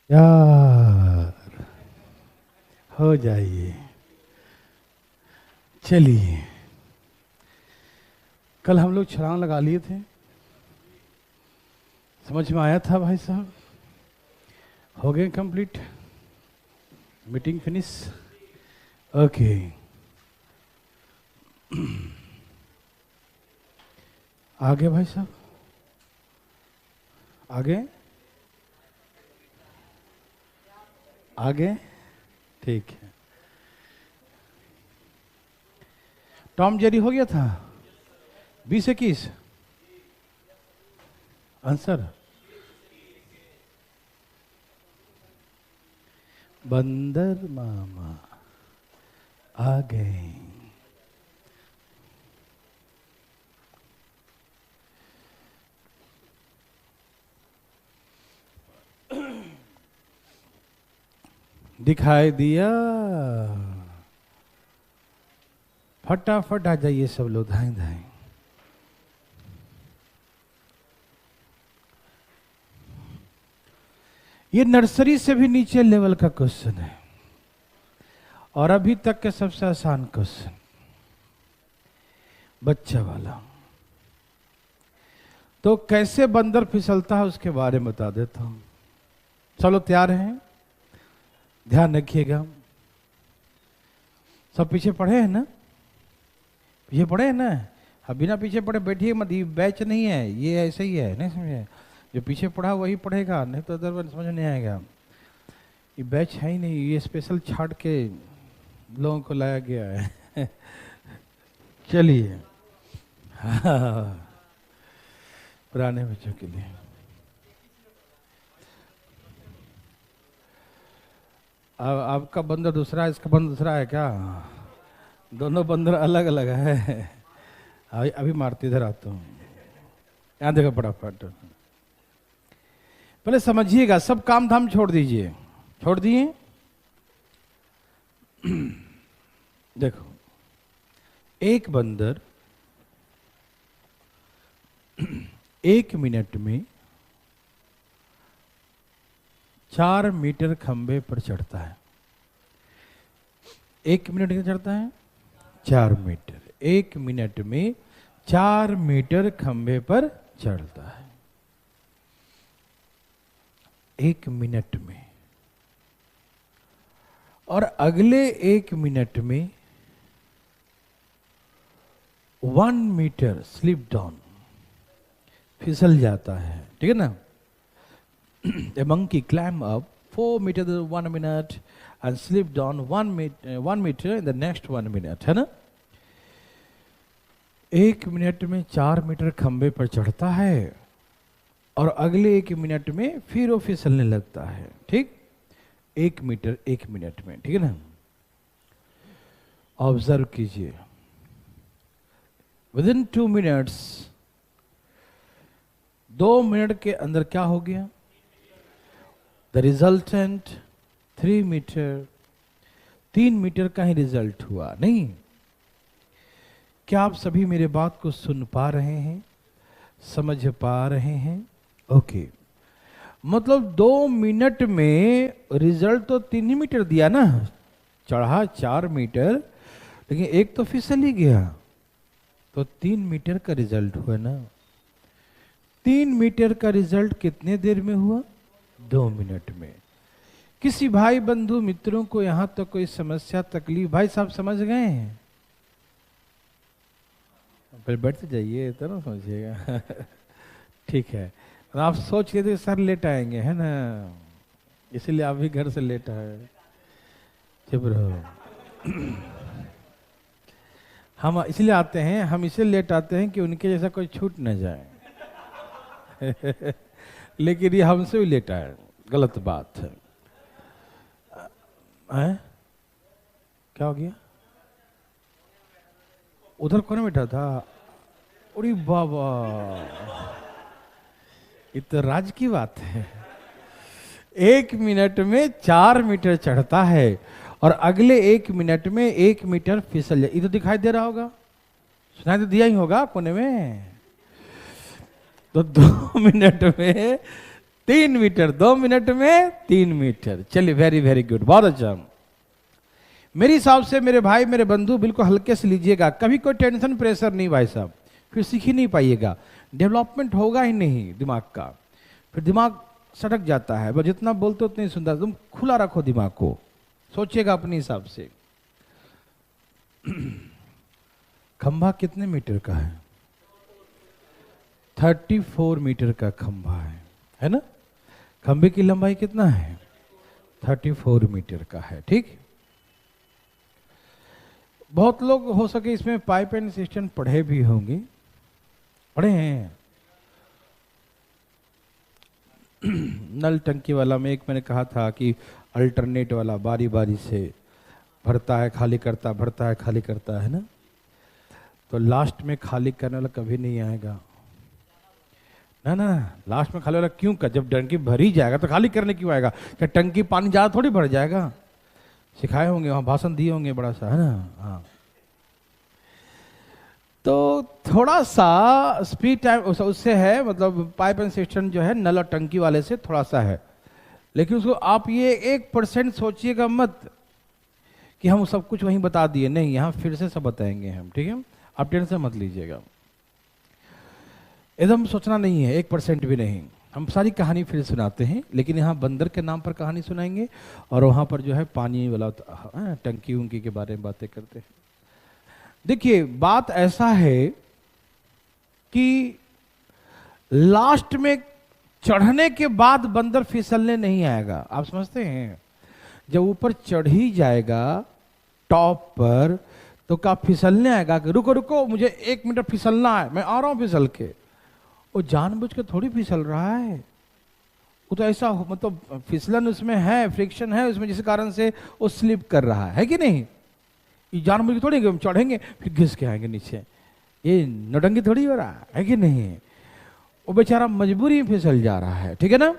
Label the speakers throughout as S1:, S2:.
S1: यार हो जाइए। चलिए, कल हम लोग छलांग लगा लिए थे, समझ में आया था भाई साहब? हो गए कंप्लीट, मीटिंग फिनिश। ओके, आगे भाई साहब, आगे आगे, ठीक है। टॉम जेरी हो गया था 20-21 आंसर। बंदर मामा आ गए। दिखाई दिया, फटाफट आ जाइए सब लोग, धाएं धाएं। ये नर्सरी से भी नीचे लेवल का क्वेश्चन है और अभी तक के सबसे आसान क्वेश्चन, बच्चा वाला। तो कैसे बंदर फिसलता है उसके बारे में बता देता हूं। चलो तैयार हैं, ध्यान रखिएगा। सब पीछे पढ़े हैं ना? पीछे पढ़े हैं ना? अब बिना पीछे पढ़े बैठिए मत, ये बैच नहीं है, ये ऐसे ही है, नहीं समझे? जो पीछे पढ़ा वही पढ़ेगा, नहीं तो अदरवाइज समझ नहीं आएगा। ये बैच है ही नहीं, ये स्पेशल छाट के लोगों को लाया गया है। चलिए, हाँ, पुराने बच्चों के लिए। अब आपका बंदर दूसरा है, इसका बंदर दूसरा है क्या? दोनों बंदर अलग अलग है। अभी मारती इधर आता हूँ, यहाँ देखो फटाफट। पहले समझिएगा, सब काम धाम छोड़ दीजिए। छोड़ दिए? देखो, एक बंदर 1 मिनट में 4 मीटर खंबे पर चढ़ता है। 1 मिनट में चढ़ता है 4 मीटर। 1 मिनट में 4 मीटर खंबे पर चढ़ता है। 1 मिनट में। और अगले 1 मिनट में 1 मीटर स्लिप डाउन, फिसल जाता है, ठीक है ना? A monkey climb up 4 meters in 1 minute and slip down 1 meter in the next 1 minute, है ना? 1 मिनट में 4 मीटर खंबे पर चढ़ता है और अगले 1 मिनट में फिर वो फिसलने लगता है, ठीक? 1 मीटर 1 मिनट में, ठीक है ना? ऑब्जर्व कीजिए, विदिन 2 मिनट्स, 2 मिनट के अंदर क्या हो गया? द रिजल्टेंट 3 मीटर, 3 मीटर का ही रिजल्ट हुआ, नहीं? क्या आप सभी मेरे बात को सुन पा रहे हैं, समझ पा रहे हैं? ओके, मतलब 2 मिनट में रिजल्ट तो 3 ही मीटर दिया ना, चढ़ा 4 मीटर, लेकिन एक तो फिसल ही गया, तो 3 मीटर का रिजल्ट हुआ ना। 3 मीटर का रिजल्ट कितने देर में हुआ? 2 मिनट में। किसी भाई बंधु मित्रों को यहां तक कोई समस्या तकलीफ? भाई साहब समझ गए हैं? फिर बैठ जाइए तो ना समझिएगा। ठीक है, आप सोच के थे सर लेट आएंगे, है ना? इसीलिए आप भी घर से लेट आए। चुप रहो। हम इसलिए आते हैं, हम इसलिए लेट आते हैं कि उनके जैसा कोई छूट न जाए। लेकिन ये हमसे भी लेट आए, गलत बात है। क्या हो गया? उधर कौन बैठा था? अरे बाबा, ये तो राज की बात है। 1 मिनट में 4 मीटर चढ़ता है और अगले 1 मिनट में 1 मीटर फिसल जाए। ये तो दिखाई दे रहा होगा, सुनाई तो दिया ही होगा कोने में। तो 2 मिनट में 3 मीटर 2 मिनट में 3 मीटर। चलिए वेरी वेरी गुड, बहुत अच्छा। मेरे हिसाब से मेरे भाई मेरे बंधु बिल्कुल हल्के से लीजिएगा, कभी कोई टेंशन प्रेशर नहीं भाई साहब, फिर सीख ही नहीं पाइएगा, डेवलपमेंट होगा ही नहीं दिमाग का, फिर दिमाग सटक जाता है। बस जितना बोलते उतना ही सुनता। तुम खुला रखो दिमाग को, सोचिएगा अपने हिसाब से। खंभा कितने मीटर का है? 34 मीटर का खंभा है ना? खंभे की लंबाई कितना है? 34 मीटर का है। ठीक, बहुत लोग हो सके इसमें पाइप एंड सिस्टम पढ़े भी होंगे, पढ़े हैं। नल टंकी वाला में एक मैंने कहा था कि अल्टरनेट वाला बारी बारी से भरता है खाली करता, भरता है खाली करता है ना, तो लास्ट में खाली करने वाला कभी नहीं आएगा ना ना। लास्ट में खाली वाला क्यों कर? जब टंकी भरी जाएगा तो खाली करने क्यों आएगा? क्या टंकी पानी ज्यादा थोड़ी भर जाएगा? सिखाए होंगे वहां, भाषण दिए होंगे बड़ा सा, है ना। हाँ, तो थोड़ा सा स्पीड टाइम उससे है, मतलब पाइप एंड सिस्टम जो है नल और टंकी वाले से थोड़ा सा है, लेकिन उसको आप ये 1% सोचिएगा मत कि हम सब कुछ वहीं बता दिए, नहीं, यहाँ फिर से सब बताएंगे हम, ठीक है? आप टेंशन मत लीजिएगा, एकदम सोचना नहीं है, 1% भी नहीं। हम सारी कहानी फिर सुनाते हैं, लेकिन यहाँ बंदर के नाम पर कहानी सुनाएंगे और वहाँ पर जो है पानी वाला टंकी उंकी के बारे में बातें करते हैं। देखिए बात ऐसा है कि लास्ट में चढ़ने के बाद बंदर फिसलने नहीं आएगा, आप समझते हैं? जब ऊपर चढ़ ही जाएगा टॉप पर तो क्या फिसलने आएगा कि रुको रुको मुझे 1 मिनट फिसलना है, मैं आ रहा हूं फिसल के? वो जानबूझ के थोड़ी फिसल रहा है, वो तो ऐसा मतलब फिसलन उसमें है, फ्रिक्शन है उसमें, जिस कारण से वो स्लिप कर रहा है कि नहीं? ये जानबूझ के थोड़ी हम चढ़ेंगे फिर घिस के आएंगे नीचे, ये नौटंकी थोड़ी हो रहा है कि नहीं? वो बेचारा मजबूरी में फिसल जा रहा है, ठीक है ना?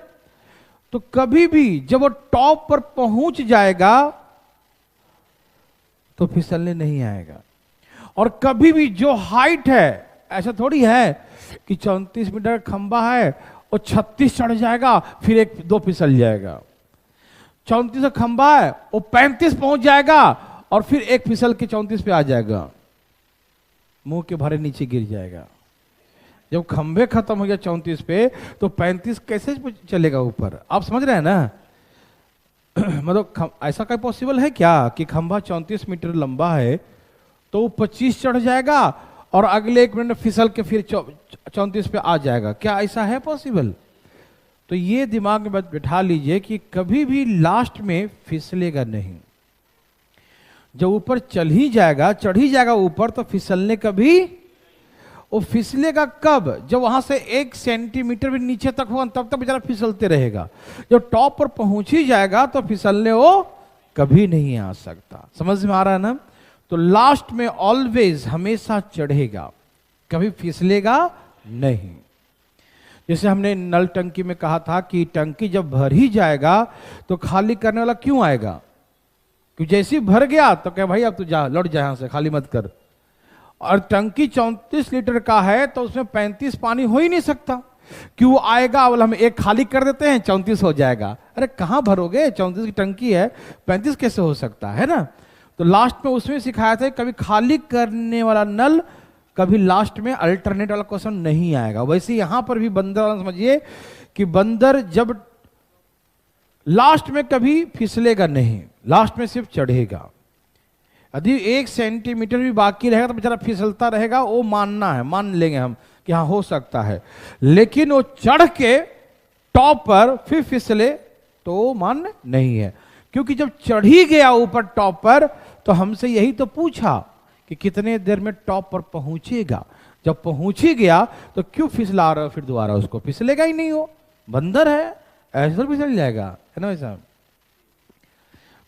S1: तो कभी भी जब वो टॉप पर पहुंच जाएगा तो फिसलने नहीं आएगा। और कभी भी जो हाइट है, ऐसा थोड़ी है कि 34 मीटर खंबा है और 36 चढ़ जाएगा फिर 1-2 फिसल जाएगा। 34 का खंबा है वो 35 पहुंच जाएगा और फिर 1 फिसल के 34 पे आ जाएगा, मुंह के भारे नीचे गिर जाएगा। जब खंबे खत्म हो गया 34 पे तो 35 कैसे चलेगा ऊपर? आप समझ रहे हैं ना? मतलब ऐसा क्या पॉसिबल है क्या कि खंबा 34 मीटर लंबा है तो वो 25 चढ़ जाएगा और अगले 1 मिनट फिसल के फिर 34 पे आ जाएगा? क्या ऐसा है पॉसिबल? तो ये दिमाग में बिठा लीजिए कि कभी भी लास्ट में फिसलेगा नहीं। जब ऊपर चल ही जाएगा, चढ़ ही जाएगा ऊपर, तो फिसलने कभी, वो फिसलेगा कब? जब वहां से 1 सेंटीमीटर भी नीचे तक होगा तब तक बेचारा फिसलते रहेगा। जब टॉप पर पहुंच ही जाएगा तो फिसलने वो कभी नहीं आ सकता। समझ में आ रहा है ना? तो लास्ट में ऑलवेज हमेशा चढ़ेगा, कभी फिसलेगा नहीं। जैसे हमने नल टंकी में कहा था कि टंकी जब भर ही जाएगा तो खाली करने वाला क्यों आएगा? क्योंकि जैसे ही भर गया तो क्या भाई अब तू जा, लौट जा यहां से, खाली मत कर। और टंकी 34 लीटर का है तो उसमें 35 पानी हो ही नहीं सकता। क्यों आएगा? बोला हम 1 खाली कर देते हैं 34 हो जाएगा। अरे कहां भरोगे? 34 की टंकी है, 35 कैसे हो सकता है ना? तो लास्ट में उसमें सिखाया था कभी खाली करने वाला नल, कभी लास्ट में अल्टरनेट वाला क्वेश्चन नहीं आएगा। वैसे यहां पर भी बंदर वाला समझिए कि बंदर जब लास्ट में कभी फिसलेगा नहीं, लास्ट में सिर्फ चढ़ेगा। यदि 1 सेंटीमीटर भी बाकी रहेगा तो बेचारा फिसलता रहेगा, वो मानना है, मान लेंगे हम कि हाँ हो सकता है, लेकिन वो चढ़ के टॉप पर फिर फिसले तो मान्य नहीं है। क्योंकि जब चढ़ ही गया ऊपर टॉप पर तो हमसे यही तो पूछा कि कितने देर में टॉप पर पहुंचेगा। जब पहुंच ही गया तो क्यों फिसला रहा फिर दोबारा? उसको फिसलेगा ही नहीं, हो बंदर है, ऐसे तो फिसल जाएगा, है ना वैसा?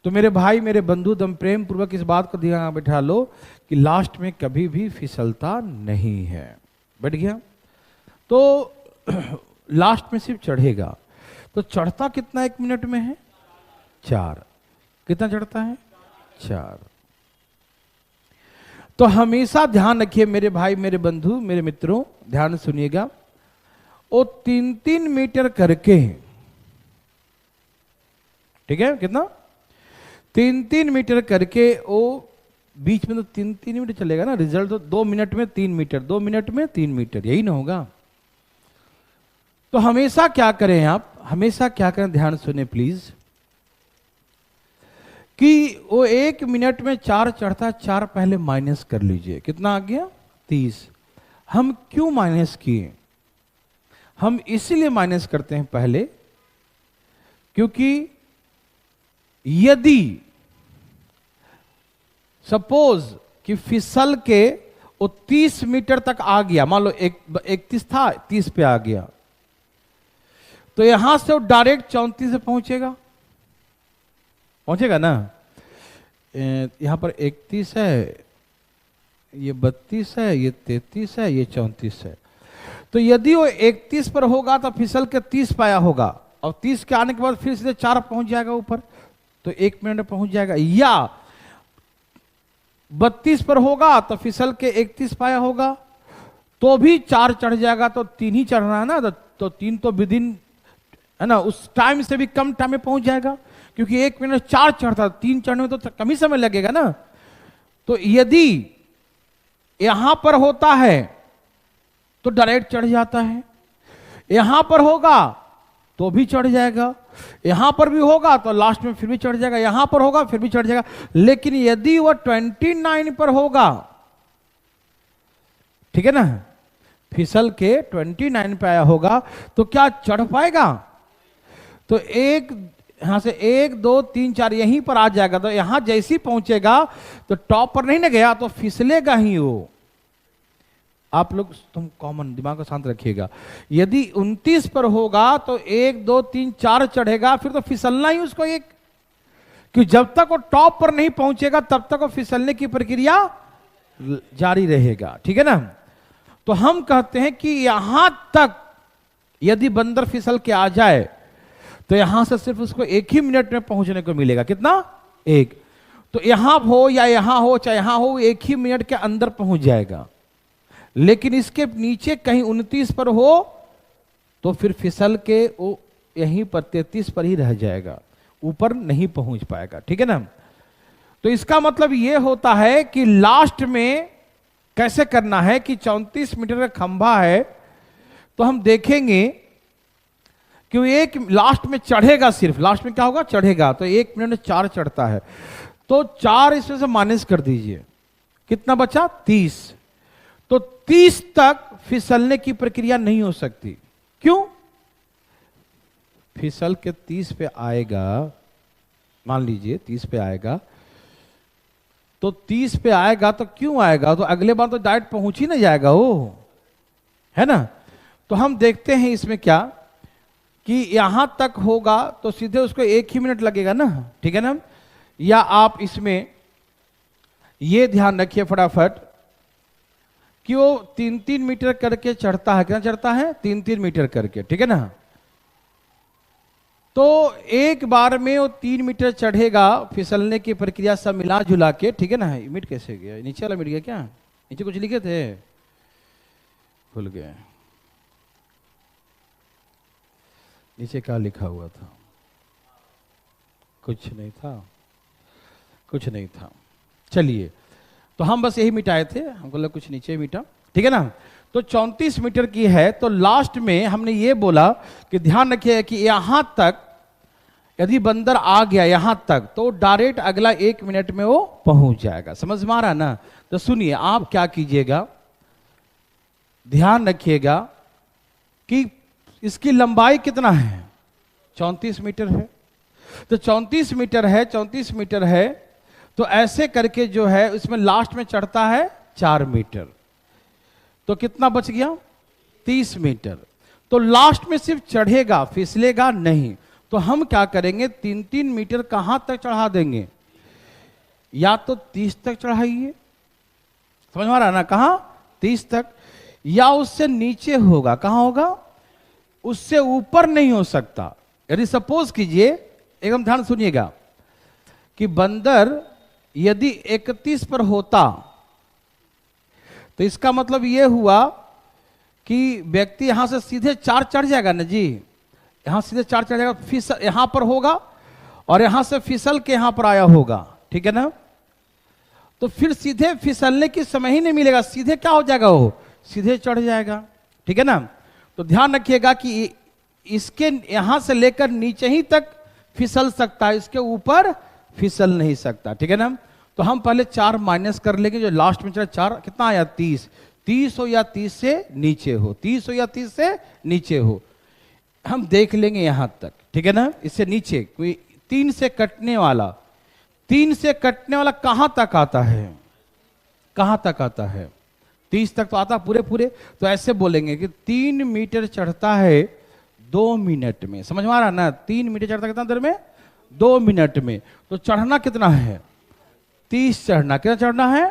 S1: तो मेरे भाई मेरे बंधु दम प्रेम पूर्वक इस बात को ध्यान बैठा लो कि लास्ट में कभी भी फिसलता नहीं है। बैठ गया? तो लास्ट में सिर्फ चढ़ेगा। तो चढ़ता कितना 1 मिनट में है? 4। कितना चढ़ता है? 4। तो हमेशा ध्यान रखिए मेरे भाई मेरे बंधु मेरे मित्रों, ध्यान सुनिएगा, वो 3-3 मीटर करके ठीक है, कितना 3-3 मीटर करके, वो बीच में तो 3-3 मीटर चलेगा ना, रिजल्ट तो 2 मिनट में 3 मीटर, 2 मिनट में 3 मीटर, यही ना होगा। तो हमेशा क्या करें आप, हमेशा क्या करें, ध्यान सुने प्लीज, कि वो 1 मिनट में 4 चढ़ता, 4 पहले माइनस कर लीजिए, कितना आ गया 30। हम क्यों माइनस किए, हम इसीलिए माइनस करते हैं पहले, क्योंकि यदि सपोज कि फिसल के वो 30 मीटर तक आ गया, मान लो 31 था, 30 पे आ गया, तो यहां से वो डायरेक्ट 34 से पहुंचेगा ना। यहां पर 31 है, ये 32 है, ये 33 है, ये 34 है। तो यदि वो 31 पर होगा तो फिसल के 30 पाया होगा, और 30 के आने के बाद फिर सीधे 4 पहुंच जाएगा ऊपर, तो 1 मिनट में पहुंच जाएगा। या 32 पर होगा तो फिसल के 31 पाया होगा, तो भी 4 चढ़ जाएगा, तो 3 ही चढ़ना है ना, तो 3 तो विद इन, है ना, उस टाइम से भी कम टाइम में पहुंच जाएगा, क्योंकि 1 मिनट 4 चढ़ता, 3 चढ़ने में तो कम ही समय लगेगा ना। तो यदि यहां पर होता है तो डायरेक्ट चढ़ जाता है, यहां पर होगा तो भी चढ़ जाएगा, यहां पर भी होगा तो लास्ट में फिर भी चढ़ जाएगा, यहां पर होगा फिर भी चढ़ जाएगा। लेकिन यदि वह 29 पर होगा, ठीक है ना, फिसल के 29 पे आया होगा, तो क्या चढ़ पाएगा, तो यहां से 1 2 3 4 यहीं पर आ जाएगा, तो यहां जैसे ही पहुंचेगा तो टॉप पर नहीं ना गया, तो फिसलेगा ही वो। आप लोग तुम कॉमन दिमाग को शांत रखिएगा, यदि 29 पर होगा तो 1 2 3 4 चढ़ेगा, फिर तो फिसलना ही उसको एक, कि जब तक वो टॉप पर नहीं पहुंचेगा तब तक वो फिसलने की प्रक्रिया जारी रहेगा, ठीक है ना। तो हम कहते हैं कि यहां तक यदि बंदर फिसल के आ जाए तो यहां से सिर्फ उसको 1 ही मिनट में पहुंचने को मिलेगा, कितना 1। तो यहां हो या यहां हो, चाहे यहां हो, 1 ही मिनट के अंदर पहुंच जाएगा। लेकिन इसके नीचे कहीं 29 पर हो तो फिर फिसल के वो यहीं पर 33 पर ही रह जाएगा, ऊपर नहीं पहुंच पाएगा, ठीक है ना। तो इसका मतलब यह होता है कि लास्ट में कैसे करना है, कि 34 मीटर का खंभा है, तो हम देखेंगे कि वो एक लास्ट में चढ़ेगा, सिर्फ लास्ट में क्या होगा, चढ़ेगा, तो 1 मिनट में 4 चढ़ता है, तो 4 इसमें से माइनस कर दीजिए, कितना बचा 30। तो 30 तक फिसलने की प्रक्रिया नहीं हो सकती, क्यों, फिसल के 30 पे आएगा, मान लीजिए 30 पे आएगा, तो 30 पे आएगा तो क्यों आएगा, तो अगले बार तो डायरेक्ट पहुंच ही ना जाएगा वो, है ना। तो हम देखते हैं इसमें क्या, कि यहां तक होगा तो सीधे उसको 1 ही मिनट लगेगा ना, ठीक है ना। या आप इसमें ये ध्यान रखिए फटाफट कि वो 3-3 मीटर करके चढ़ता है, कितना चढ़ता है 3-3 मीटर करके, ठीक है ना। तो एक बार में वो 3 मीटर चढ़ेगा, फिसलने की प्रक्रिया सब मिला जुला के, ठीक है ना। मिट कैसे गया, नीचे वाला मिट गया क्या, नीचे कुछ लिखे थे, भूल गए, नीचे क्या लिखा हुआ था, कुछ नहीं था, कुछ नहीं था। चलिए, तो हम बस यही मिटाए थे, हमको लगा कुछ नीचे मिटा, ठीक है ना। तो 34 मीटर की है, तो लास्ट में हमने ये बोला कि ध्यान रखिए कि यहां तक यदि बंदर आ गया यहां तक, तो डायरेक्ट अगला 1 मिनट में वो पहुंच जाएगा, समझ में आ रहा ना। तो सुनिए, आप क्या कीजिएगा, ध्यान रखिएगा कि इसकी लंबाई कितना है, 34 मीटर है, तो 34 मीटर है, 34 मीटर है, तो ऐसे करके जो है उसमें लास्ट में चढ़ता है 4 मीटर, तो कितना बच गया 30 मीटर। तो लास्ट में सिर्फ चढ़ेगा, फिसलेगा नहीं। तो हम क्या करेंगे, 3-3 मीटर कहां तक चढ़ा देंगे, या तो 30 तक चढ़ाइए, समझ में आ रहा ना, कहां 30 तक, या उससे नीचे होगा, कहां होगा, उससे ऊपर नहीं हो सकता। यदि सपोज कीजिए, एकदम ध्यान सुनिएगा, कि बंदर यदि 31 पर होता तो इसका मतलब यह हुआ कि व्यक्ति यहां से सीधे 4 चढ़ जाएगा ना जी, यहां सीधे 4 चढ़ जाएगा, फिर यहां पर होगा और यहां से फिसल के यहां पर आया होगा, ठीक है ना, तो फिर सीधे फिसलने की समय ही नहीं मिलेगा, सीधे क्या हो जाएगा, वो सीधे चढ़ जाएगा, ठीक है ना। तो ध्यान रखिएगा कि इसके यहां से लेकर नीचे ही तक फिसल सकता है, इसके ऊपर फिसल नहीं सकता, ठीक है ना। तो हम पहले 4 माइनस कर लेंगे, जो लास्ट में चला 4 कितना आया 30, 30 हो या 30 से नीचे हो, 30 हो या 30 से नीचे हो, हम देख लेंगे यहां तक, ठीक है ना। इससे नीचे कोई 3 से कटने वाला, 3 से कटने वाला कहां तक आता है, कहां तक आता है, 30 तक तो आता पूरे पूरे। तो ऐसे बोलेंगे कि 3 मीटर चढ़ता है 2 मिनट में, समझ में आ रहा ना, 3 मीटर चढ़ता कितना देर में, 2 मिनट में। तो चढ़ना कितना है 30, चढ़ना कितना चढ़ना है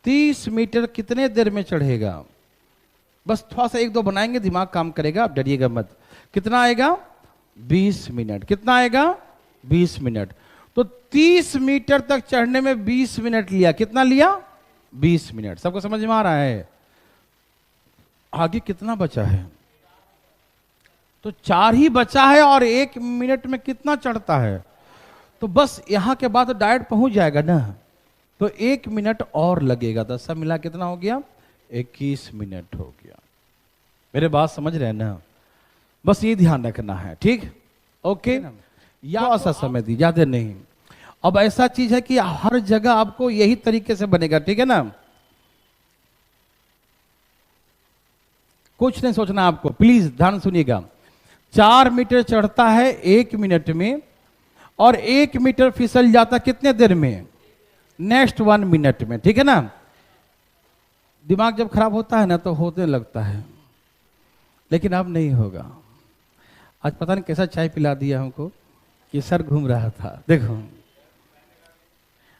S1: 30 मीटर, कितने देर में चढ़ेगा, बस थोड़ा सा 1-2 बनाएंगे, दिमाग काम करेगा, आप डरिएगा मत। कितना आएगा 20 मिनट, कितना आएगा 20 मिनट। तो 30 मीटर तक चढ़ने में 20 मिनट लिया, कितना लिया 20 मिनट। सबको समझ में आ रहा है। आगे कितना बचा है, तो 4 ही बचा है, और 1 मिनट में कितना चढ़ता है, तो बस यहां के बाद तो डायरेक्ट पहुंच जाएगा ना, तो 1 मिनट और लगेगा, तो सब मिला कितना हो गया 21 मिनट हो गया। मेरे बात समझ रहे हैं ना, बस ये ध्यान रखना है, ठीक, ओके। या ऐसा समय दी ज्यादा नहीं। अब ऐसा चीज है कि हर जगह आपको यही तरीके से बनेगा, ठीक है ना, कुछ नहीं सोचना आपको, प्लीज ध्यान सुनिएगा। 4 मीटर चढ़ता है 1 मिनट में, और 1 मीटर फिसल जाता कितने देर में, नेक्स्ट 1 मिनट में, ठीक है ना। दिमाग जब खराब होता है ना तो होने लगता है, लेकिन अब नहीं होगा। आज पता नहीं कैसा चाय पिला दिया हमको कि सर घूम रहा था। देखो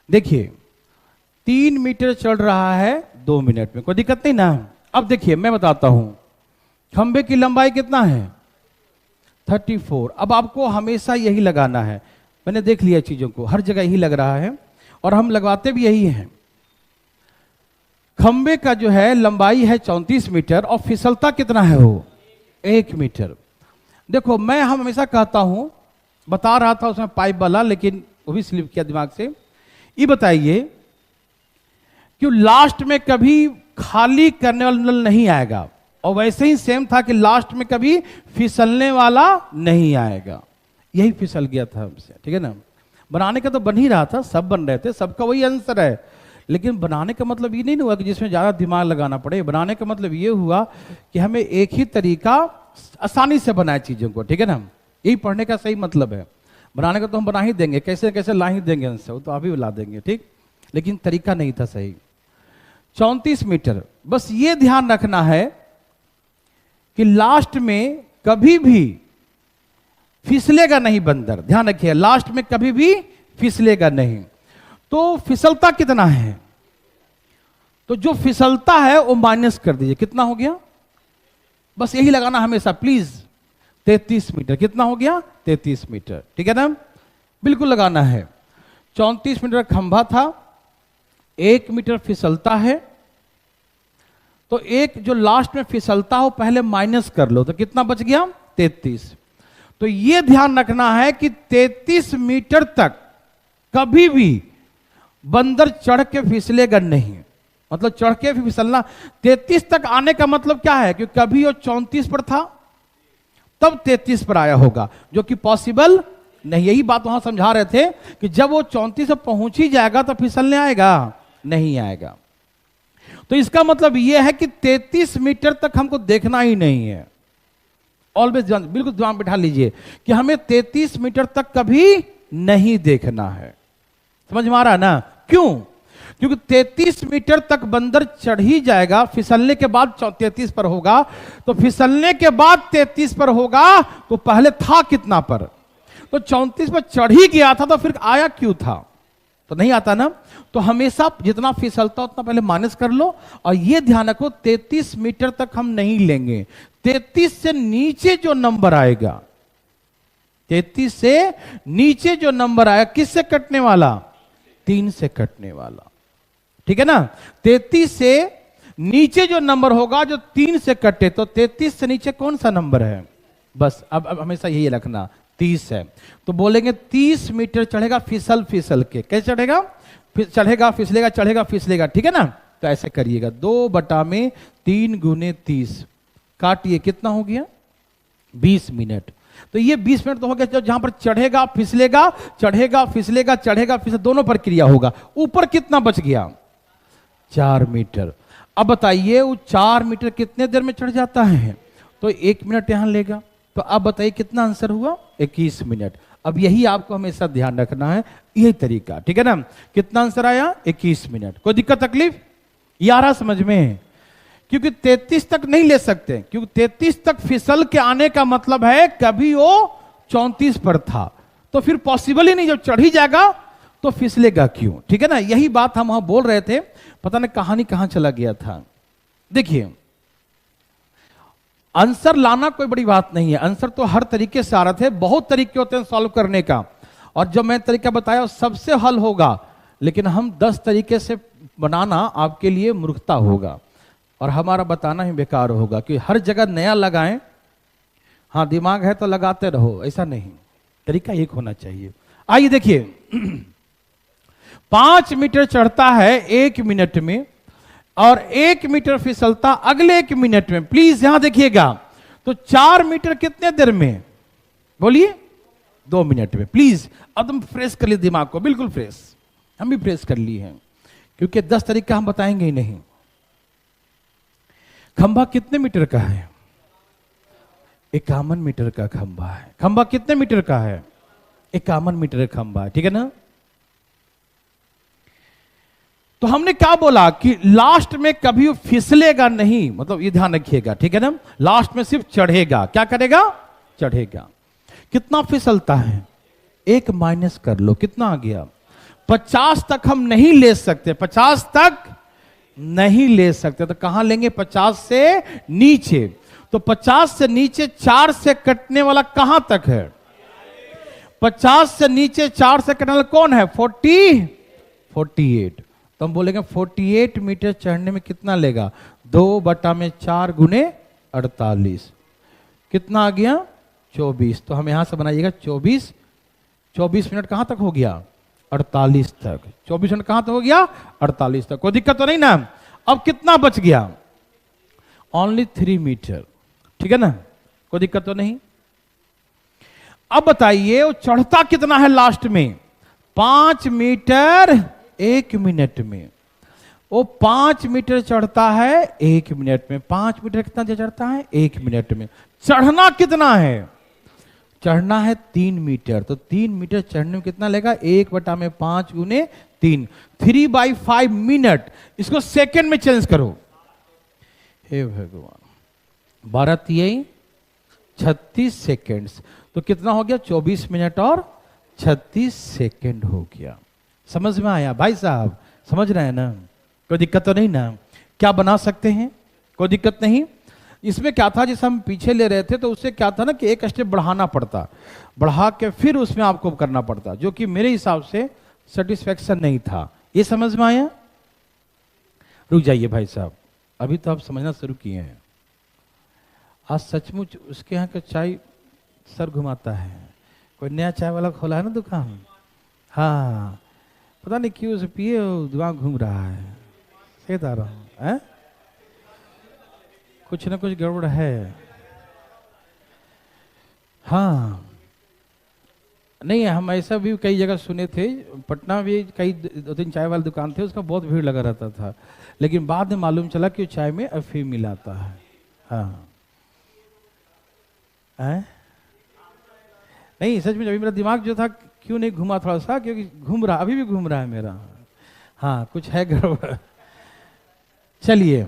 S1: देखिए 3 मीटर चढ़ रहा है 2 मिनट में, कोई दिक्कत नहीं ना। अब देखिए मैं बताता हूं, खंबे की लंबाई कितना है 34। अब आपको हमेशा यही लगाना है, मैंने देख लिया चीजों को, हर जगह यही लग रहा है, और हम लगवाते भी यही हैं। खंबे का जो है लंबाई है 34 मीटर, और फिसलता कितना है वो 1 मीटर। देखो मैं हम हमेशा कहता हूं, बता रहा था उसमें पाइप वाला, लेकिन वो भी स्लिप किया दिमाग से। ये बताइए कि लास्ट में कभी खाली करने वाला नल नहीं आएगा, और वैसे ही सेम था कि लास्ट में कभी फिसलने वाला नहीं आएगा। यही फिसल गया था हमसे, ठीक है ना। बनाने का तो बन ही रहा था, सब बन रहे थे, सबका वही आंसर है, लेकिन बनाने का मतलब ये नहीं हुआ कि जिसमें ज्यादा दिमाग लगाना पड़े। बनाने का मतलब ये हुआ कि हमें एक ही तरीका आसानी से बनाए चीजों को, ठीक है ना। यही पढ़ने का सही मतलब है। बनाने का तो हम बना ही देंगे, कैसे कैसे ला ही देंगे आंसर, वो तो आप ही ला देंगे, ठीक, लेकिन तरीका नहीं था सही। 34 मीटर, बस ये ध्यान रखना है कि लास्ट में कभी भी फिसलेगा नहीं बंदर, ध्यान रखिए, लास्ट में कभी भी फिसलेगा नहीं। तो फिसलता कितना है, तो जो फिसलता है वो माइनस कर दीजिए, कितना हो गया, बस यही लगाना हमेशा प्लीज। 33 मीटर, कितना हो गया 33 मीटर, ठीक है ना, बिल्कुल लगाना है। 34 मीटर खंभा था, 1 मीटर फिसलता है, तो एक जो लास्ट में फिसलता हो पहले माइनस कर लो, तो कितना बच गया 33। तो यह ध्यान रखना है कि 33 मीटर तक कभी भी बंदर चढ़ के फिसलेगा नहीं, मतलब चढ़ के भी फिसलना। 33 तक आने का मतलब क्या है कि कभी वो 34 पर था तब 33 पर आया होगा, जो कि पॉसिबल नहीं। यही बात वहां समझा रहे थे कि जब वो 34 पर पहुंच ही जाएगा तो फिसलने आएगा नहीं आएगा। तो इसका मतलब यह है कि 33 मीटर तक हमको देखना ही नहीं है। ऑलवेज बिल्कुल दिमाग बिठा लीजिए कि हमें 33 मीटर तक कभी नहीं देखना है। समझ में आ रहा है ना, क्यों, क्योंकि 33 मीटर तक बंदर चढ़ ही जाएगा, फिसलने के बाद 33 पर होगा, तो फिसलने के बाद 33 पर होगा, तो पहले था कितना पर, तो 34 पर चढ़ ही गया था, तो फिर आया क्यों था, तो नहीं आता ना। तो हमेशा जितना फिसलता उतना पहले माइनस कर लो, और यह ध्यान रखो 33 मीटर तक हम नहीं लेंगे। 33 से नीचे जो नंबर आएगा, 33 से नीचे जो नंबर आएगा किससे कटने वाला, 3 से कटने वाला, ठीक है ना। 33 से नीचे जो नंबर होगा जो 3 से कटे, तो 33 से नीचे कौन सा नंबर है, बस अब हमेशा यही रखना 30 है, तो बोलेंगे 30 मीटर चढ़ेगा फिसल फिसल के। कैसे चढ़ेगा? चढ़ेगा फिसलेगा, चढ़ेगा फिसलेगा, ठीक है ना। तो ऐसे करिएगा, 2/3 गुने 30 काटिए, कितना हो गया? 20 मिनट। तो ये 20 मिनट तो हो गया जहां पर चढ़ेगा फिसलेगा, चढ़ेगा फिसलेगा, चढ़ेगा फिसलेगा, दोनों पर क्रिया होगा। ऊपर कितना बच गया? 4 मीटर। अब बताइए वो 4 मीटर कितने देर में चढ़ जाता है? तो 1 मिनट यहां लेगा। तो अब बताइए कितना आंसर हुआ? 21 मिनट। अब यही आपको हमेशा ध्यान रखना है, यही तरीका, ठीक है ना। कितना आंसर आया? 21 मिनट। कोई दिक्कत तकलीफ? ये आ रहा समझ में? क्योंकि 33 तक नहीं ले सकते, क्योंकि 33 तक फिसल के आने का मतलब है कभी वो 34 पर था, तो फिर पॉसिबल ही नहीं, जब चढ़ ही जाएगा तो फिसलेगा क्यों, ठीक है ना। यही बात हम वहां बोल रहे थे, पता नहीं कहानी कहां चला गया था। देखिए, आंसर लाना कोई बड़ी बात नहीं है, आंसर तो हर तरीके से आ रहे थे, बहुत तरीके होते हैं सॉल्व करने का, और जो मैं तरीका बताया सबसे हल होगा, लेकिन हम 10 तरीके से बनाना आपके लिए मूर्खता होगा और हमारा बताना ही बेकार होगा, कि हर जगह नया लगाएं। हाँ, दिमाग है तो लगाते रहो, ऐसा नहीं, तरीका एक होना चाहिए। आइए देखिए, 5 मीटर चढ़ता है 1 मिनट में और 1 मीटर फिसलता अगले 1 मिनट में। प्लीज यहां देखिएगा, तो 4 मीटर कितने देर में? बोलिए 2 मिनट में। प्लीज अब तुम फ्रेश कर लिए दिमाग को, बिल्कुल फ्रेश, हम भी फ्रेश कर लिए हैं, क्योंकि 10 तरीका हम बताएंगे ही नहीं। खंभा कितने मीटर का है? 51 मीटर का खंभा है। खंभा कितने मीटर का है? 51 मीटर का खंभा है, ठीक है ना। तो हमने क्या बोला कि लास्ट में कभी वो फिसलेगा नहीं, मतलब ये ध्यान रखिएगा, ठीक है ना। लास्ट में सिर्फ चढ़ेगा। क्या करेगा? चढ़ेगा। कितना फिसलता है? 1 माइनस कर लो, कितना आ गया? 50 तक हम नहीं ले सकते, 50 तक नहीं ले सकते, तो कहां लेंगे? 50 से नीचे। तो 50 से नीचे 4 से कटने वाला कहां तक है? 50 से नीचे 4 से कटने वाला कौन है? 48। तो हम बोलेंगे 48 मीटर चढ़ने में कितना लेगा? 2/4 गुने 48, कितना आ गया? 24। तो हम यहां से बनाइएगा 24 मिनट कहां तक हो गया? 48 तक। 24 मिनट कहां तक हो गया? 48 तक। कोई दिक्कत तो नहीं ना? अब कितना बच गया? ओनली 3 मीटर, ठीक है ना। कोई दिक्कत तो नहीं। अब बताइए वो चढ़ता कितना है लास्ट में? 5 मीटर 1 मिनट में। वो 5 मीटर चढ़ता है 1 मिनट में। 5 मीटर कितना चढ़ता है? 1 मिनट में। चढ़ना कितना है? चढ़ना है 3 मीटर। तो 3 मीटर चढ़ने में कितना लेगा? 1/5 गुने 3, 3/5 मिनट। इसको सेकंड में चेंज करो। हे भगवान, 12 3 36 सेकेंड्स। तो कितना हो गया? 24 मिनट और 36 सेकेंड हो गया। समझ में आया भाई साहब? समझ रहे हैं ना? कोई दिक्कत तो नहीं ना? क्या बना सकते हैं? कोई दिक्कत नहीं। इसमें क्या था, जिसे हम पीछे ले रहे थे, तो उससे क्या था ना कि एक स्टेप बढ़ाना पड़ता, बढ़ा के फिर उसमें आपको करना पड़ता, जो कि मेरे हिसाब से सेटिस्फेक्शन नहीं था। ये समझ में आया? रुक जाइए भाई साहब, अभी तो आप समझना शुरू किए हैं। आज सचमुच उसके यहाँ का चाय सर घुमाता है। कोई नया चाय वाला खोला है ना दुकान, हाँ, पता नहीं क्यों उसे पिए दिमाग घूम रहा है। सही बता रहा हूँ, कुछ ना कुछ गड़बड़ है। हाँ, नहीं, हम ऐसा भी कई जगह सुने थे, पटना भी कई 2-3 चाय वाले दुकान थे, उसका बहुत भीड़ लगा रहता था, लेकिन बाद में मालूम चला कि चाय में अफीम मिलाता है। हाँ, नहीं सच में अभी मेरा दिमाग जो था क्यों नहीं घुमा थोड़ा सा, क्योंकि घूम रहा, अभी भी घूम रहा है मेरा। हाँ, कुछ है गड़बड़। चलिए,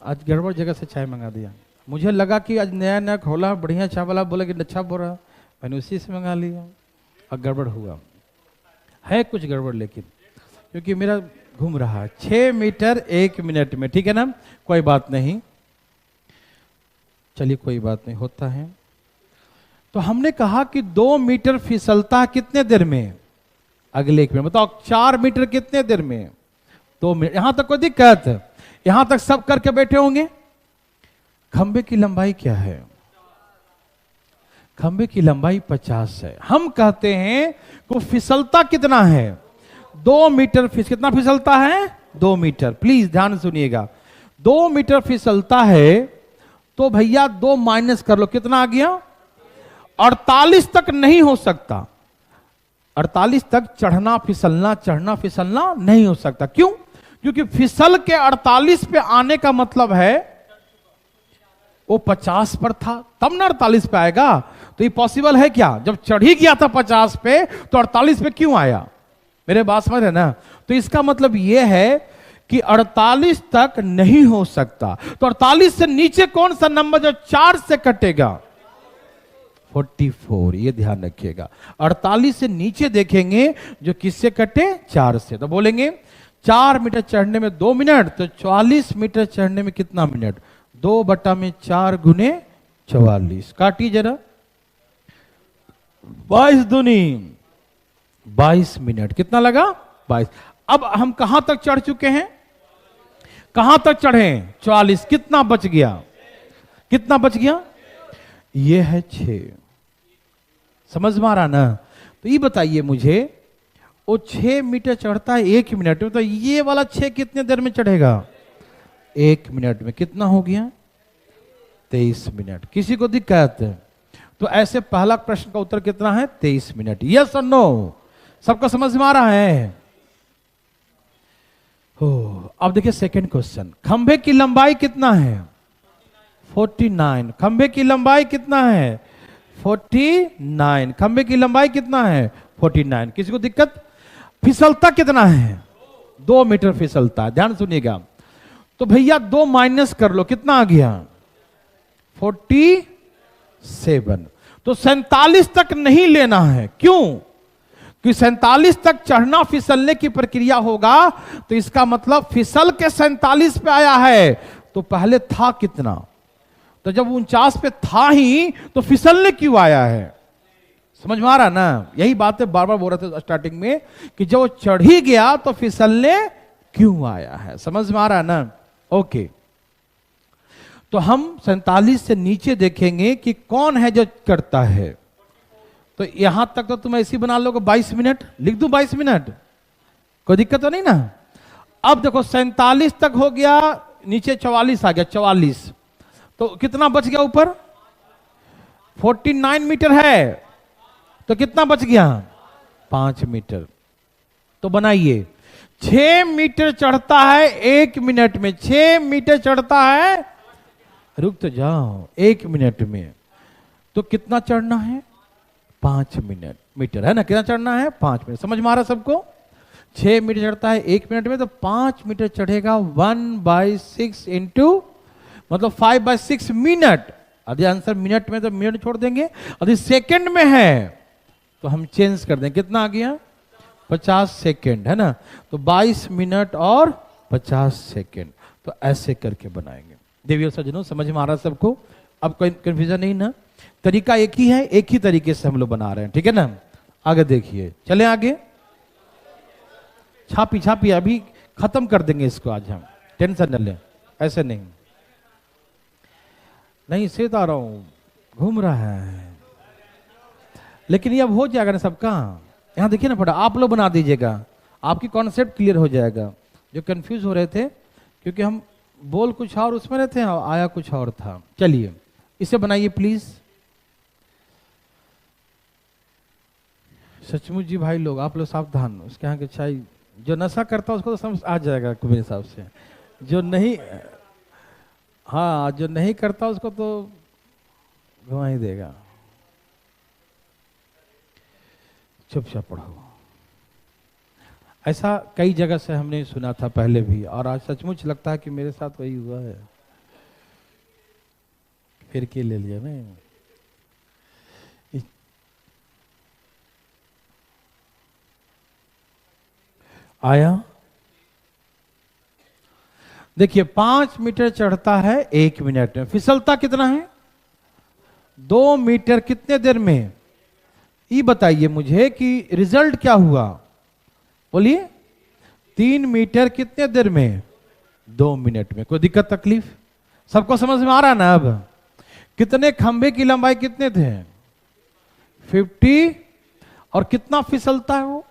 S1: आज गड़बड़ जगह से चाय मंगा दिया। मुझे लगा कि आज नया नया खोला, बढ़िया चाय वाला, बोला कि अच्छा बोल रहा, मैंने उसी से मंगा लिया और गड़बड़ हुआ है, कुछ गड़बड़, लेकिन क्योंकि मेरा घूम रहा है 6 मीटर 1 मिनट में, ठीक है ना। कोई बात नहीं, चलिए कोई बात नहीं, होता है। तो हमने कहा कि 2 मीटर फिसलता कितने देर में? अगले एक में। बताओ 4 मीटर कितने देर में? 2 मिनट। यहां तक कोई दिक्कत? यहां तक सब करके बैठे होंगे। खंबे की लंबाई क्या है? खंबे की लंबाई 50 है। हम कहते हैं कि फिसलता कितना है? 2 मीटर कितना फिसलता है? 2 मीटर। प्लीज ध्यान सुनिएगा, 2 मीटर फिसलता है तो भैया 2 माइनस कर लो, कितना आ गया? 48 तक नहीं हो सकता। 48 तक चढ़ना फिसलना नहीं हो सकता। क्यों? क्योंकि फिसल के 48 पे आने का मतलब है वो 50 पर था, तब ना 48 पे आएगा। तो ये पॉसिबल है क्या? जब चढ़ ही गया था 50 पे तो 48 पे क्यों आया? मेरे बात समझ रहे ना? तो इसका मतलब यह है कि 48 तक नहीं हो सकता। तो 48 से नीचे कौन सा नंबर जो 4 से कटेगा? 44। ये ध्यान रखिएगा, 48 से नीचे देखेंगे जो किससे कटे? 4 से। तो बोलेंगे 4 मीटर चढ़ने में 2 मिनट, तो 44 मीटर चढ़ने में कितना मिनट? 2/4 गुने 44। काटिए जरा, 22 दूनी 22 मिनट। कितना लगा? 22। अब हम कहां तक चढ़ चुके हैं? कहां तक चढ़े? 44। कितना बच गया? कितना बच गया? ये है 6। समझ में आ रहा ना? तो ये बताइए मुझे, वो 6 मीटर चढ़ता है 1 मिनट में, तो ये वाला 6 कितने देर में चढ़ेगा? 1 मिनट में। कितना हो गया? 23 मिनट। किसी को दिक्कत? तो ऐसे पहला प्रश्न का उत्तर कितना है? 23 मिनट। यस और नो? सबको समझ में आ रहा है? हो, अब देखिए सेकंड क्वेश्चन। खंभे की लंबाई कितना है? 49। खंभे की लंबाई कितना है? 49। खंभे की लंबाई कितना है? 49। किसी को दिक्कत? फिसलता कितना है? 2 मीटर फिसलता है। ध्यान सुनिएगा, तो भैया 2 माइनस कर लो, कितना आ गया? 47। तो 47 तक नहीं लेना है। क्यों? कि 47 तक चढ़ना फिसलने की प्रक्रिया होगा, तो इसका मतलब फिसल के 47 पे आया है, तो पहले था कितना? तो जब 49 पे था ही, तो फिसलने क्यों आया है? समझ में आ रहा ना? यही बात है बार बार बोल रहे थे स्टार्टिंग में कि जब वो चढ़ ही गया तो फिसलने क्यों आया है। समझ में आ रहा ना? ओके, तो हम 47 से नीचे देखेंगे कि कौन है जो करता है। तो यहां तक तो तुम ऐसी बना लोगे 22 मिनट, लिख दूं 22 मिनट, कोई दिक्कत तो नहीं ना? अब देखो 47 तक हो गया, नीचे 44 आ गया, 44। तो कितना बच गया ऊपर? 49 मीटर है, तो कितना बच गया? 5 मीटर। तो बनाइए, 6 मीटर चढ़ता है 1 मिनट में। 6 मीटर चढ़ता है, रुक तो जाओ, 1 मिनट में। तो कितना चढ़ना है? 5 मीटर है ना? कितना चढ़ना है? 5 मिनट। समझ में आ रहा सबको? 6 मीटर चढ़ता है 1 मिनट में, तो 5 मीटर चढ़ेगा 1/6 इंटू मतलब 5/6 मिनट। यदि आंसर मिनट में तो मिनट छोड़ देंगे, यदि सेकंड में है तो हम चेंज कर देंगे। कितना आ गया? 50 सेकंड, है ना? तो 22 मिनट और 50 सेकंड। तो ऐसे करके बनाएंगे। देवियों सज्जनों, समझ में आ रहा है सबको? अब कोई कंफ्यूजन नहीं ना? तरीका एक ही है, एक ही तरीके से हम लोग बना रहे हैं, ठीक है ना? आगे देखिए, चले आगे। छापी अभी खत्म कर देंगे इसको आज हम, टेंशन न लें। ऐसे नहीं से तो आ रहा हूं, घूम रहा है, लेकिन ये अब हो जाएगा ना सबका। यहां देखिए ना, फटा आप लोग बना दीजिएगा, आपकी कॉन्सेप्ट क्लियर हो जाएगा। जो कंफ्यूज हो रहे थे, क्योंकि हम बोल कुछ और उसमें रहे थे, आया कुछ और था। चलिए इसे बनाइए प्लीज। सचमुच जी भाई लोग, आप लोग सावधान। उसके यहाँ के चाय, जो नशा करता है उसको तो समझ आ जाएगा मेरे हिसाब से। जो नहीं, हाँ, जो नहीं करता उसको तो घुमा ही देगा। चुपचाप पढ़ो। ऐसा कई जगह से हमने सुना था पहले भी, और आज सचमुच लगता है कि मेरे साथ वही हुआ है। फिर के ले लिया ना। आया? देखिए 5 मीटर चढ़ता है 1 मिनट में, फिसलता कितना है? 2 मीटर कितने देर में? ये बताइए मुझे कि रिजल्ट क्या हुआ? बोलिए। 3 मीटर कितने देर में? 2 मिनट में। कोई दिक्कत तकलीफ? सबको समझ में आ रहा ना? अब कितने खंभे की लंबाई कितने थे? 50 और कितना फिसलता है वो,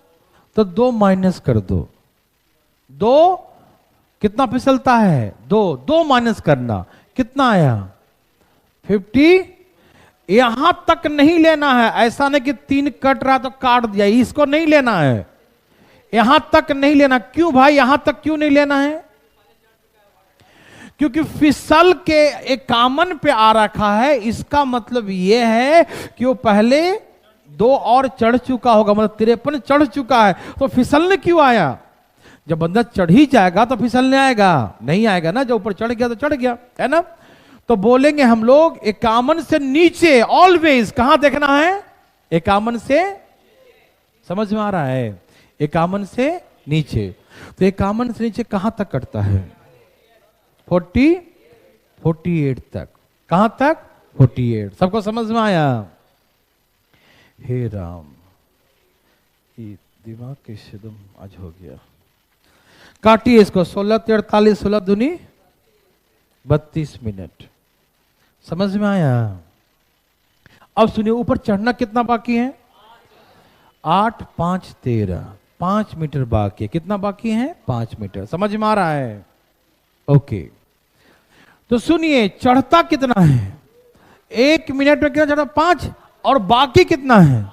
S1: तो 2 माइनस कर दो, 2 कितना फिसलता है, 2 माइनस करना, कितना आया 50। यहां तक नहीं लेना है, ऐसा नहीं कि 3 कट रहा तो काट दिया, इसको नहीं लेना है, यहां तक नहीं लेना। क्यों भाई यहां तक क्यों नहीं लेना है? क्योंकि फिसल के 51 पे आ रखा है, इसका मतलब यह है कि वो पहले 2 और चढ़ चुका होगा, मतलब 53 चढ़ चुका है, तो फिसलने क्यों आया? जब बंदा चढ़ ही जाएगा तो फिसलने आएगा नहीं, आएगा ना, जब ऊपर चढ़ गया तो चढ़ गया, है ना। तो बोलेंगे हम लोग 51 से नीचे ऑलवेज कहां देखना है, 51 से, समझ में आ रहा है, 51 से नीचे। तो 51 से नीचे कहां तक कटता है, 48 तक, कहां तक 48। सबको समझ में आया? हे राम, ये दिमाग कैसे एकदम आज हो गया। काटिए इसको, 16 × 48, 16 दूनी 32 मिनट। समझ में आया? अब सुनिए, ऊपर चढ़ना कितना बाकी है, 8 × 5 = 13, 5 मीटर बाकी है। कितना बाकी है, 5 मीटर। समझ में आ रहा है? ओके, तो सुनिए चढ़ता कितना है, 1 मिनट में कितना चढ़ा, 5, और बाकी कितना है,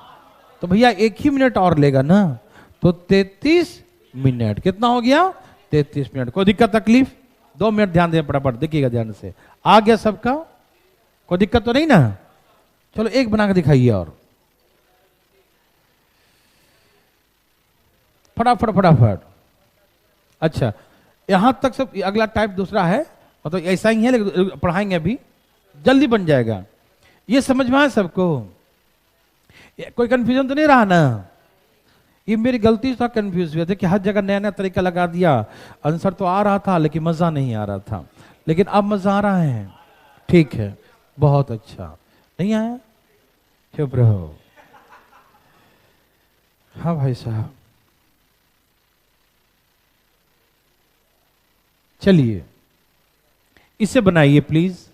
S1: तो भैया 1 ही मिनट और लेगा ना, तो 33 मिनट। कितना हो गया, 33 मिनट। कोई दिक्कत तकलीफ? 2 मिनट ध्यान दें, फटाफट देखिएगा ध्यान से। आ गया सबका? कोई दिक्कत तो नहीं ना? चलो एक बना के दिखाइए और फटाफट फटाफट। अच्छा, यहां तक सब, अगला टाइप दूसरा है, मतलब ऐसा ही है लेकिन पढ़ाएंगे अभी, जल्दी बन जाएगा। ये समझ में आया सबको? कोई कंफ्यूजन तो नहीं रहा ना? ये मेरी गलती से कंफ्यूज हुए थे कि हर जगह नया नया तरीका लगा दिया, आंसर तो आ रहा था लेकिन मजा नहीं आ रहा था, लेकिन अब मजा आ रहा है। ठीक है, बहुत अच्छा। नहीं आया, चुप रहो। हाँ भाई साहब, चलिए इसे बनाइए प्लीज।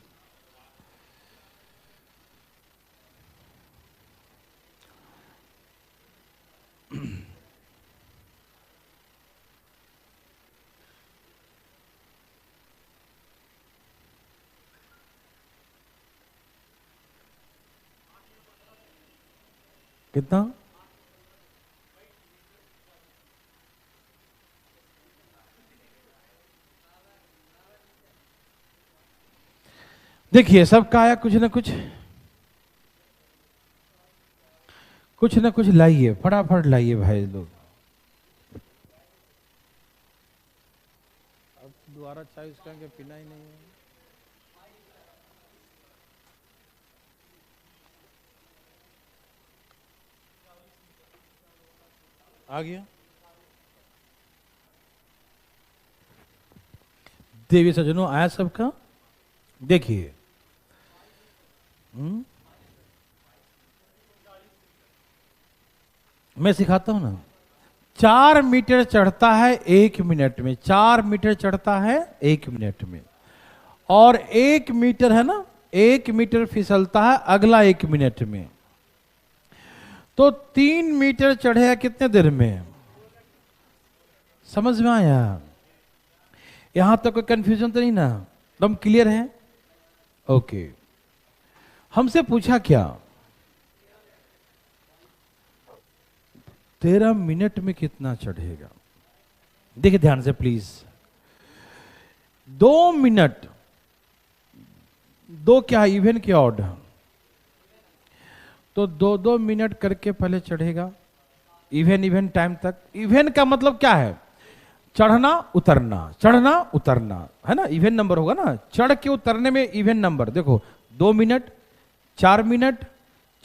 S1: कितना? देखिए सबका आया, कुछ ना कुछ, कुछ ना कुछ लाइए, फटाफट लाइए भाई लोग। अब दोबारा चाय उसका पीना ही नहीं है। आ गया? देवी सज्जनों, आया सबका? देखिए, मैं सिखाता हूं ना। 4 मीटर चढ़ता है 1 मिनट में, 4 मीटर चढ़ता है 1 मिनट में, और 1 मीटर है ना, 1 मीटर फिसलता है अगला 1 मिनट में। तो 3 मीटर चढ़ेगा कितने देर में? समझ में आया? यहां तक कोई कंफ्यूजन तो नहीं ना? एकदम क्लियर है? ओके। हमसे पूछा क्या, 13 मिनट में कितना चढ़ेगा? देखिए ध्यान से प्लीज। 2 मिनट, 2 क्या इवन के ऑर्डर, तो 2-2 मिनट करके पहले चढ़ेगा, इवन टाइम तक। इवन का मतलब क्या है, चढ़ना उतरना, चढ़ना उतरना, है ना, इवन नंबर होगा ना, चढ़ के उतरने में इवन नंबर। देखो 2 मिनट, 4 मिनट,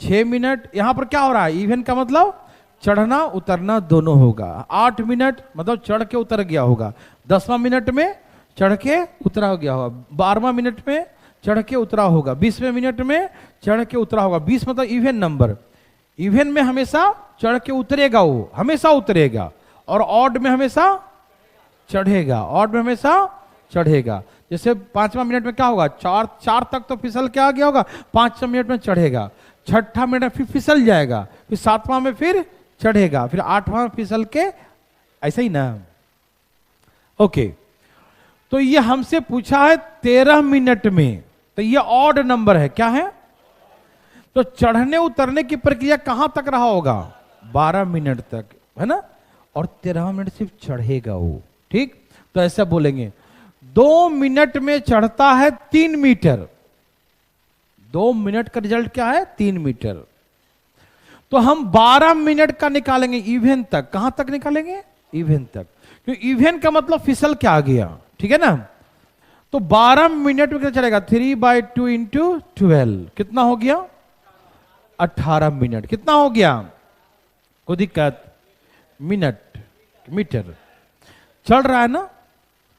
S1: 6 मिनट, यहां पर क्या हो रहा है, इवन का मतलब चढ़ना उतरना दोनों होगा। 8 मिनट मतलब चढ़ के उतर गया होगा, 10वां मिनट में चढ़ के उतरा गया होगा, 12वां मिनट में चढ़ के उतरा होगा, 20वें मिनट में चढ़ के उतरा होगा। 20 मतलब इवन नंबर, इवन में हमेशा चढ़ के उतरेगा, वो हमेशा उतरेगा, और ऑड में हमेशा चढ़ेगा, ऑड में हमेशा चढ़ेगा। जैसे 5वां मिनट में क्या होगा, 4 तक तो फिसल के आ गया होगा, 5वां मिनट में चढ़ेगा, छठा मिनट फिर फिसल जाएगा, फिर सातवां में फिर चढ़ेगा, फिर आठवां में फिसल के, ऐसा ही ना। ओके, तो ये हमसे पूछा है 13 मिनट में, तो ये ऑड नंबर है, क्या है? तो चढ़ने उतरने की प्रक्रिया कहां तक रहा होगा? 12 मिनट तक, है ना। और 13 मिनट सिर्फ चढ़ेगा वो, ठीक। तो ऐसा बोलेंगे 2 मिनट में चढ़ता है 3 मीटर। 2 मिनट का रिजल्ट क्या है? 3 मीटर। तो हम 12 मिनट का निकालेंगे इवन तक। कहां तक निकालेंगे? इवन तक, क्योंकि इवन का मतलब फिसल के आ गया, ठीक है ना। तो 12 मिनट में क्या चलेगा? 3/2 इंटू 12 कितना हो गया? 18 मिनट। कितना हो गया? कोई दिक्कत? मिनट, मीटर चढ़ रहा है ना,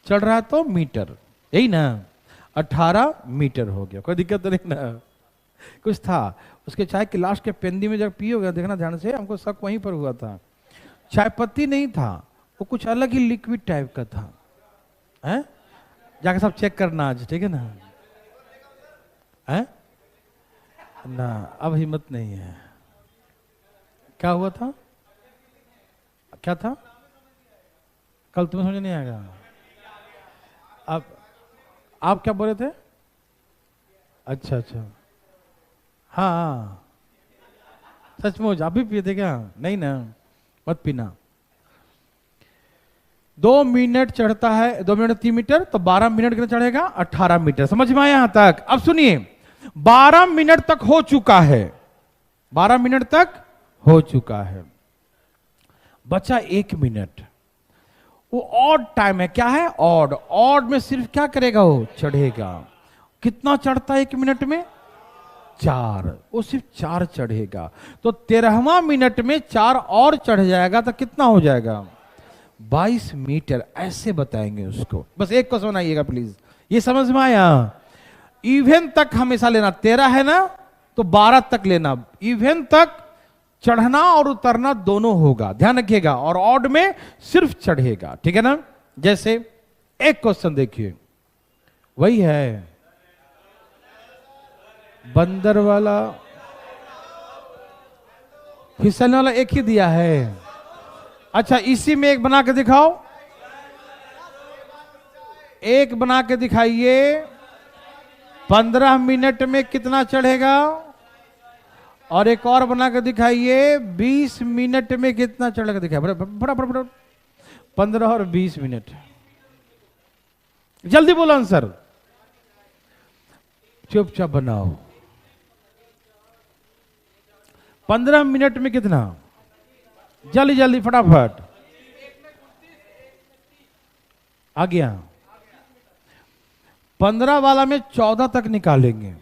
S1: चढ़ रहा है तो मीटर, यही ना। 18 मीटर हो गया, कोई दिक्कत तो नहीं ना। कुछ था उसके चाय के लास्ट के पेंदी में जब पियोगे, देखना ध्यान से, हमको शक वहीं पर हुआ था। चाय पत्ती नहीं था, वो कुछ अलग ही लिक्विड टाइप का था, हैं? जाके सब चेक करना आज, ठीक है ना? हैं? ना, अब हिम्मत नहीं है। क्या हुआ था? क्या था? कल तुम्हें समझ नहीं आएगा। आप क्या बोले थे? अच्छा अच्छा, हाँ सचमुच आप भी पिए थे क्या? नहीं ना, मत पीना। 2 मिनट चढ़ता है, 2 मिनट 3 मीटर, तो 12 मिनट कितना चढ़ेगा? 18 मीटर। समझ में आया यहां तक? अब सुनिए, 12 मिनट तक हो चुका है, 12 मिनट तक हो चुका है, बचा 1 मिनट। वो ऑड टाइम है, क्या है? ऑड। ऑड में सिर्फ क्या करेगा? वो चढ़ेगा। कितना चढ़ता है 1 मिनट में? 4। वो सिर्फ 4 चढ़ेगा। तो 13वां मिनट में 4 और चढ़ जाएगा, तो कितना हो जाएगा? 22 मीटर। ऐसे बताएंगे उसको। बस एक क्वेश्चन आइएगा प्लीज, ये समझ में आया? इवन तक हमेशा लेना, 13 है ना तो 12 तक लेना। इवन तक चढ़ना और उतरना दोनों होगा, ध्यान रखिएगा। और ऑड में सिर्फ चढ़ेगा, ठीक है ना। जैसे एक क्वेश्चन देखिए, वही है बंदर वाला, फिसलने वाला एक ही दिया है। अच्छा, इसी में एक बना के दिखाओ, एक बना के दिखाइए। 15 मिनट में कितना चढ़ेगा? और एक और बना के दिखाइए, 20 मिनट में कितना चढ़ेगा? दिखाइए बड़ा 15 और 20 मिनट। जल्दी बोलो आंसर, चुपचाप बनाओ। 15 मिनट में कितना? जल्दी जल्दी फटाफट आ गया। 15 वाला में 14 तक निकालेंगे।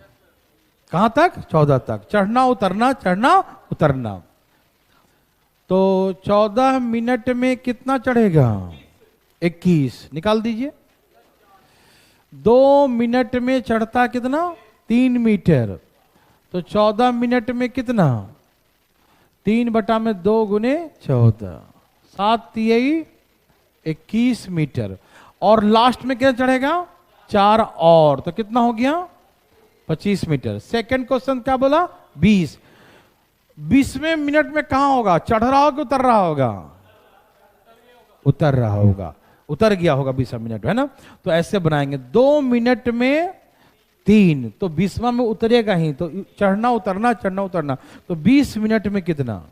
S1: कहां तक? 14 तक। चढ़ना उतरना, चढ़ना उतरना। तो 14 मिनट में कितना चढ़ेगा? 21 निकाल दीजिए। 2 मिनट में चढ़ता कितना? 3 मीटर। तो 14 मिनट में कितना? 3/2 गुने 14, 7 तिहाई 21 मीटर। और लास्ट में क्या चढ़ेगा? 4 और, तो कितना हो गया? 25 मीटर। सेकंड क्वेश्चन क्या बोला? 20। 20वें मिनट में कहां होगा? चढ़ रहा होगा, उतर रहा होगा? उतर रहा होगा, उतर गया होगा 20वां मिनट, है ना। तो ऐसे बनाएंगे, 2 मिनट में 3, तो 20वां में उतरेगा ही, तो चढ़ना उतरना, चढ़ना उतरना। तो 20 मिनट में कितना?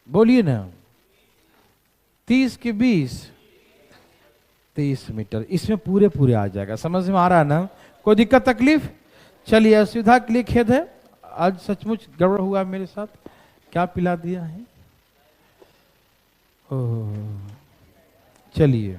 S1: बोलिए ना, 30 की 20, 30 मीटर। इसमें पूरे पूरे आ जाएगा। समझ में आ रहा है ना? कोई दिक्कत तकलीफ? चलिए, असुविधा के लिए खेद है, आज सचमुच गड़बड़ हुआ मेरे साथ। क्या पिला दिया है? ओह, चलिए।